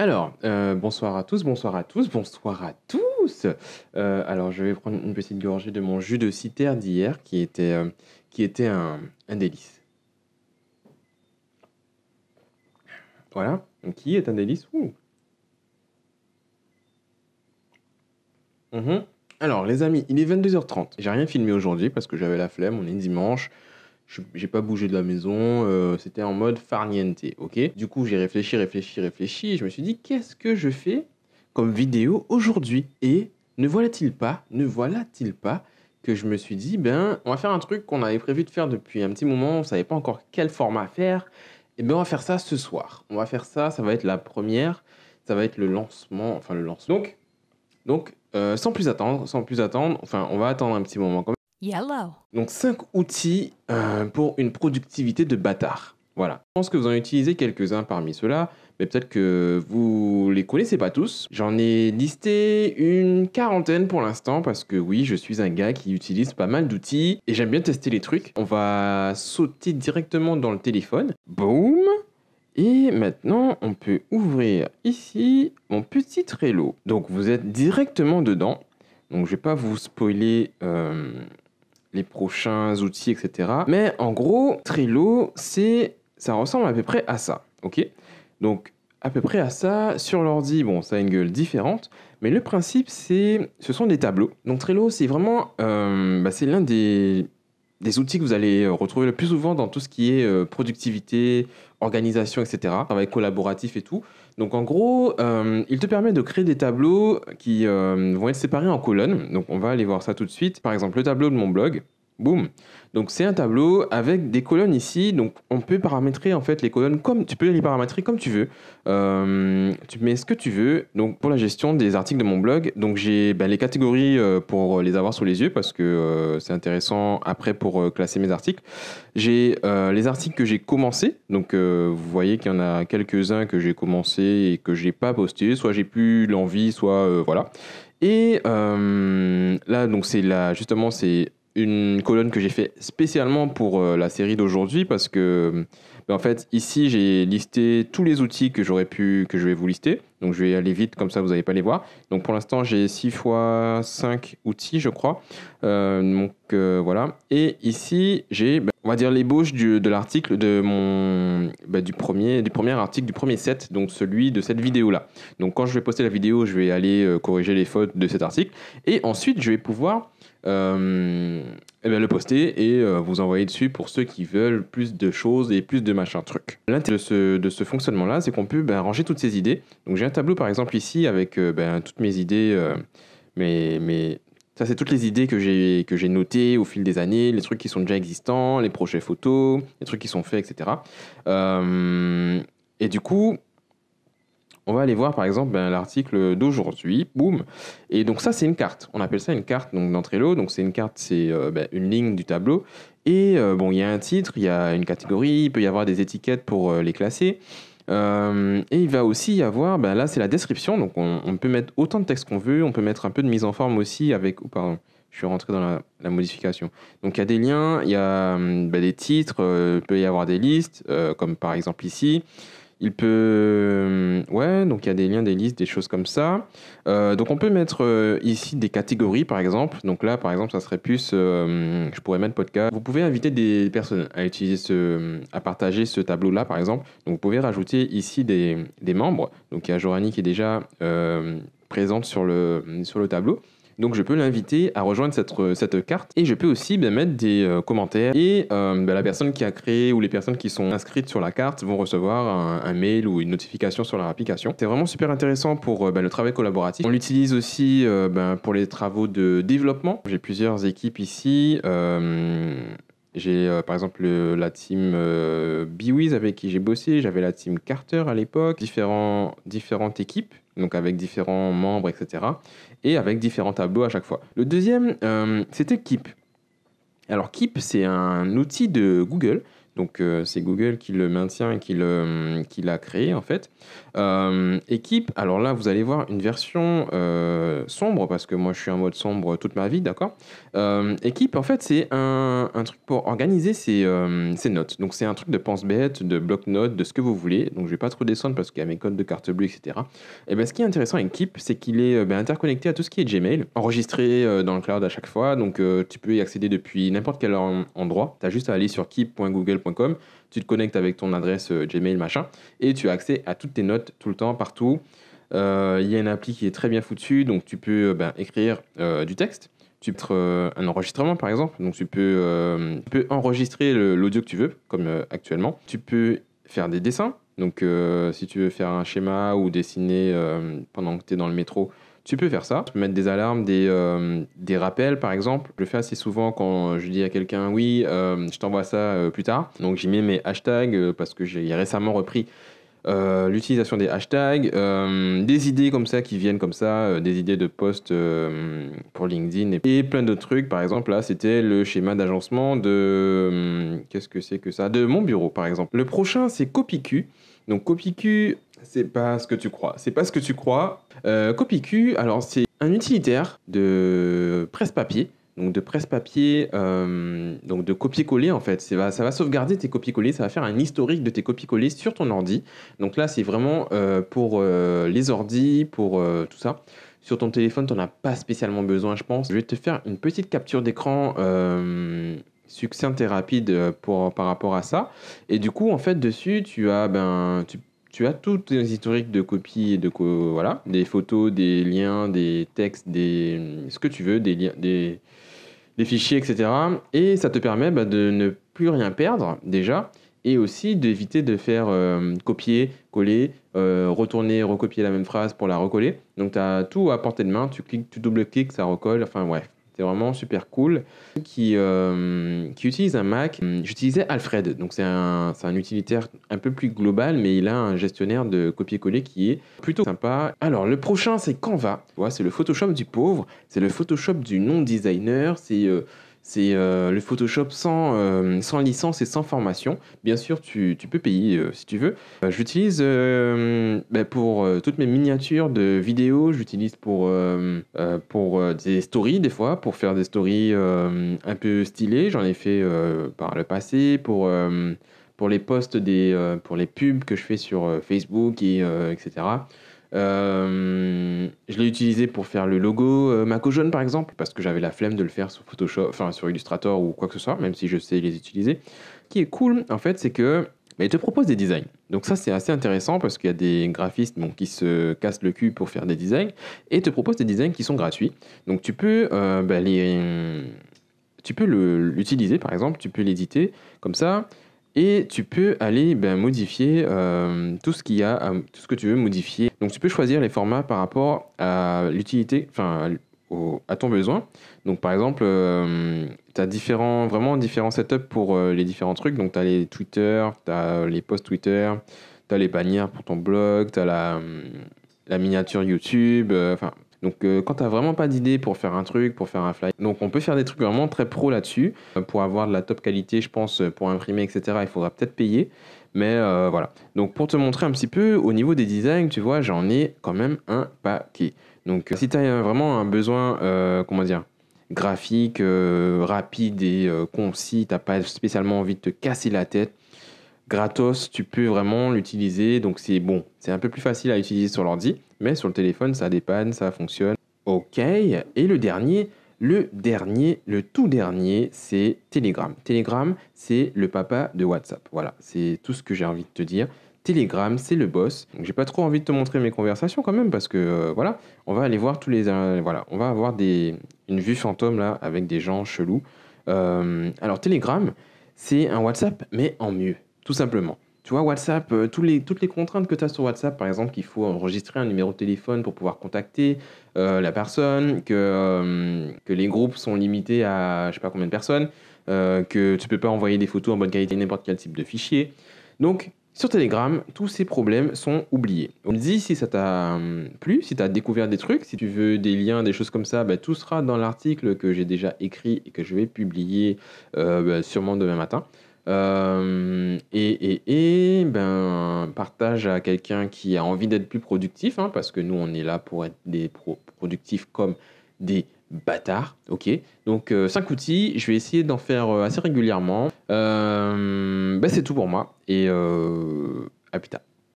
Alors, bonsoir à tous, bonsoir à tous, bonsoir à tous. Alors, je vais prendre une petite gorgée de mon jus de citerre d'hier qui était un délice. Voilà, donc qui est un délice. Ouh. Mhm. Alors, les amis, il est 22h30. J'ai rien filmé aujourd'hui parce que j'avais la flemme, on est dimanche. J'ai pas bougé de la maison, c'était en mode farniente, ok? Du coup, j'ai réfléchi, et je me suis dit, qu'est-ce que je fais comme vidéo aujourd'hui? Et ne voilà-t-il pas que je me suis dit, ben, on va faire un truc qu'on avait prévu de faire depuis un petit moment, on savait pas encore quel format faire, et ben on va faire ça ce soir. On va faire ça, ça va être la première, ça va être le lancement, enfin le lancement. Donc, sans plus attendre, enfin, on va attendre un petit moment quand même. Yellow. Donc 5 outils pour une productivité de bâtard. Voilà. Je pense que vous en utilisez quelques-uns parmi ceux-là, mais peut-être que vous les connaissez pas tous. J'en ai listé une quarantaine pour l'instant parce que oui, je suis un gars qui utilise pas mal d'outils et j'aime bien tester les trucs. On va sauter directement dans le téléphone. Boum. Et maintenant, on peut ouvrir ici mon petit Trello. Donc vous êtes directement dedans. Donc je vais pas vous spoiler les prochains outils, etc. Mais en gros, Trello, ça ressemble à peu près à ça, ok? Donc, à peu près à ça, sur l'ordi, bon, ça a une gueule différente, mais le principe, ce sont des tableaux. Donc Trello, c'est vraiment, c'est l'un des outils que vous allez retrouver le plus souvent dans tout ce qui est productivité, organisation, etc. Travail collaboratif et tout. Donc en gros, il te permet de créer des tableaux qui vont être séparés en colonnes. Donc on va aller voir ça tout de suite. Par exemple, le tableau de mon blog. Boum. Donc c'est un tableau avec des colonnes ici. Donc on peut paramétrer en fait les colonnes comme tu peux les paramétrer comme tu veux. Tu mets ce que tu veux. Donc pour la gestion des articles de mon blog, donc j'ai les catégories pour les avoir sous les yeux parce que c'est intéressant après pour classer mes articles. J'ai les articles que j'ai commencés. Donc vous voyez qu'il y en a quelques-uns que j'ai commencé et que j'ai pas posté. Soit j'ai plus l'envie, soit voilà. Et là donc justement c'est une colonne que j'ai fait spécialement pour la série d'aujourd'hui parce que en fait ici j'ai listé tous les outils que je vais vous lister. Donc je vais aller vite comme ça vous n'allez pas les voir. Donc pour l'instant j'ai 6 fois 5 outils je crois. Voilà. Et ici j'ai on va dire l'ébauche de l'article de du premier article du premier set, donc celui de cette vidéo là. Donc quand je vais poster la vidéo je vais aller corriger les fautes de cet article et ensuite je vais pouvoir le poster et vous envoyer dessus pour ceux qui veulent plus de choses et plus de machin truc. L'intérêt de ce fonctionnement là, c'est qu'on peut ranger toutes ces idées. Donc j'ai un tableau par exemple ici avec toutes mes idées, ça c'est toutes les idées que j'ai notées au fil des années, les trucs qui sont déjà existants, les projets photos, les trucs qui sont faits, etc. Et du coup, on va aller voir par exemple l'article d'aujourd'hui, boum. Et donc ça c'est une carte, on appelle ça une carte donc, dans Trello. Donc c'est une carte, c'est une ligne du tableau. Et il y a un titre, il y a une catégorie, il peut y avoir des étiquettes pour les classer. Et il va aussi y avoir, là c'est la description, donc on peut mettre autant de texte qu'on veut, on peut mettre un peu de mise en forme aussi avec, pardon, je suis rentré dans la modification. Donc il y a des liens, il y a des titres, il peut y avoir des listes, comme par exemple ici. Il peut... ouais, donc il y a des liens, des listes, des choses comme ça. Donc on peut mettre ici des catégories, par exemple. Donc là, par exemple, ça serait plus... je pourrais mettre podcast. Vous pouvez inviter des personnes à à partager ce tableau-là, par exemple. Donc vous pouvez rajouter ici des membres. Donc il y a Jorani qui est déjà présente sur le tableau. Donc je peux l'inviter à rejoindre cette carte et je peux aussi mettre des commentaires et la personne qui a créé ou les personnes qui sont inscrites sur la carte vont recevoir un mail ou une notification sur leur application. C'est vraiment super intéressant pour le travail collaboratif. On l'utilise aussi pour les travaux de développement. J'ai plusieurs équipes ici. J'ai par exemple la team Biwiz avec qui j'ai bossé, j'avais la team Carter à l'époque, différentes équipes, donc avec différents membres, etc. Et avec différents tableaux à chaque fois. Le deuxième, c'était Keep. Alors Keep, c'est un outil de Google. Donc, c'est Google qui le maintient et qui l'a créé, en fait. Équipe, alors là, vous allez voir une version sombre, parce que moi, je suis en mode sombre toute ma vie, d'accord. Équipe, en fait, c'est un truc pour organiser ses notes. Donc, c'est un truc de pense-bête, de bloc-notes, de ce que vous voulez. Donc, je vais pas trop descendre parce qu'il y a mes codes de carte bleue, etc. Et ben, ce qui est intéressant avec Keep, c'est qu'il est interconnecté à tout ce qui est Gmail, enregistré dans le cloud à chaque fois. Donc, tu peux y accéder depuis n'importe quel endroit. Tu as juste à aller sur keep.google.com, tu te connectes avec ton adresse Gmail, machin, et tu as accès à toutes tes notes tout le temps, partout. Il y a une appli qui est très bien foutue, donc tu peux écrire du texte. Tu peux être un enregistrement, par exemple. Donc, tu peux enregistrer l'audio que tu veux, comme actuellement. Tu peux faire des dessins. Donc, si tu veux faire un schéma ou dessiner pendant que tu es dans le métro, tu peux faire ça. Tu peux mettre des alarmes, des rappels, par exemple. Je le fais assez souvent quand je dis à quelqu'un, oui, je t'envoie ça plus tard. Donc, j'y mets mes hashtags parce que j'ai récemment repris l'utilisation des hashtags, des idées comme ça qui viennent comme ça, des idées de posts pour LinkedIn et plein d'autres trucs. Par exemple, là, c'était le schéma d'agencement qu'est-ce que c'est que ça? De mon bureau, par exemple. Le prochain, c'est CopyQ. Donc, CopyQ, c'est pas ce que tu crois. C'est pas ce que tu crois. CopyQ, alors, c'est un utilitaire de presse-papier. Donc de presse-papier, donc de copier-coller en fait. Ça va sauvegarder tes copier-coller, ça va faire un historique de tes copier-coller sur ton ordi. Donc là, c'est vraiment pour les ordis, pour tout ça. Sur ton téléphone, tu n'en as pas spécialement besoin, je pense. Je vais te faire une petite capture d'écran succincte et rapide par rapport à ça. Et du coup, en fait, dessus, tu as tu as tous tes historiques de copies, voilà, des photos, des liens, des textes, ce que tu veux, des liens, des fichiers, etc. Et ça te permet de ne plus rien perdre déjà, et aussi d'éviter de faire copier, coller, retourner, recopier la même phrase pour la recoller. Donc tu as tout à portée de main, tu cliques, tu double-cliques, ça recolle, enfin bref. C'est vraiment super cool. Qui utilise un Mac, j'utilisais Alfred. Donc c'est un utilitaire un peu plus global, mais il a un gestionnaire de copier-coller qui est plutôt sympa. Alors le prochain, c'est Canva. Tu vois, c'est le Photoshop du pauvre, c'est le Photoshop du non-designer, c'est le Photoshop sans licence et sans formation. Bien sûr, tu peux payer si tu veux. J'utilise pour toutes mes miniatures de vidéos. J'utilise pour des stories des fois, pour faire des stories un peu stylées. J'en ai fait par le passé pour les posts pour les pubs que je fais sur Facebook etc. Je l'ai utilisé pour faire le logo Maco Jaune par exemple, parce que j'avais la flemme de le faire sur Photoshop, enfin sur Illustrator ou quoi que ce soit, même si je sais les utiliser. Ce qui est cool en fait, c'est que il te propose des designs. Donc ça c'est assez intéressant parce qu'il y a des graphistes qui se cassent le cul pour faire des designs et te propose des designs qui sont gratuits. Donc tu peux l'utiliser par exemple, tu peux l'éditer comme ça. Et tu peux aller modifier tout ce qu'il y a, tout ce que tu veux modifier. Donc tu peux choisir les formats par rapport à l'utilité, enfin à ton besoin. Donc par exemple, tu as vraiment différents setups pour les différents trucs. Donc tu as les Twitter, tu as les posts Twitter, tu as les bannières pour ton blog, tu as la miniature YouTube, donc quand tu n'as vraiment pas d'idée pour faire un truc, pour faire un fly, donc on peut faire des trucs vraiment très pro là-dessus. Pour avoir de la top qualité, je pense, pour imprimer, etc., il faudra peut-être payer. Mais voilà. Donc pour te montrer un petit peu, au niveau des designs, tu vois, j'en ai quand même un paquet. Donc si tu as vraiment un besoin, graphique, rapide et concis, tu n'as pas spécialement envie de te casser la tête, gratos, tu peux vraiment l'utiliser. Donc c'est bon, c'est un peu plus facile à utiliser sur l'ordi, mais sur le téléphone, ça dépanne, ça fonctionne. Ok, et le tout dernier, c'est Telegram. Telegram, c'est le papa de WhatsApp. Voilà, c'est tout ce que j'ai envie de te dire. Telegram, c'est le boss. Donc j'ai pas trop envie de te montrer mes conversations quand même parce que voilà, on va aller voir voilà, on va avoir une vue fantôme là avec des gens chelous. Alors Telegram, c'est un WhatsApp mais en mieux. Tout simplement. Tu vois, WhatsApp, toutes les contraintes que tu as sur WhatsApp, par exemple, qu'il faut enregistrer un numéro de téléphone pour pouvoir contacter la personne, que les groupes sont limités à je sais pas combien de personnes, que tu peux pas envoyer des photos en bonne qualité, n'importe quel type de fichier. Donc, sur Telegram, tous ces problèmes sont oubliés. On me dit si ça t'a plu, si tu as découvert des trucs, si tu veux des liens, des choses comme ça, tout sera dans l'article que j'ai déjà écrit et que je vais publier sûrement demain matin. Partage à quelqu'un qui a envie d'être plus productif, hein, parce que nous, on est là pour être des productifs comme des bâtards. Ok. Donc, 5 outils, je vais essayer d'en faire assez régulièrement. C'est tout pour moi et à plus tard.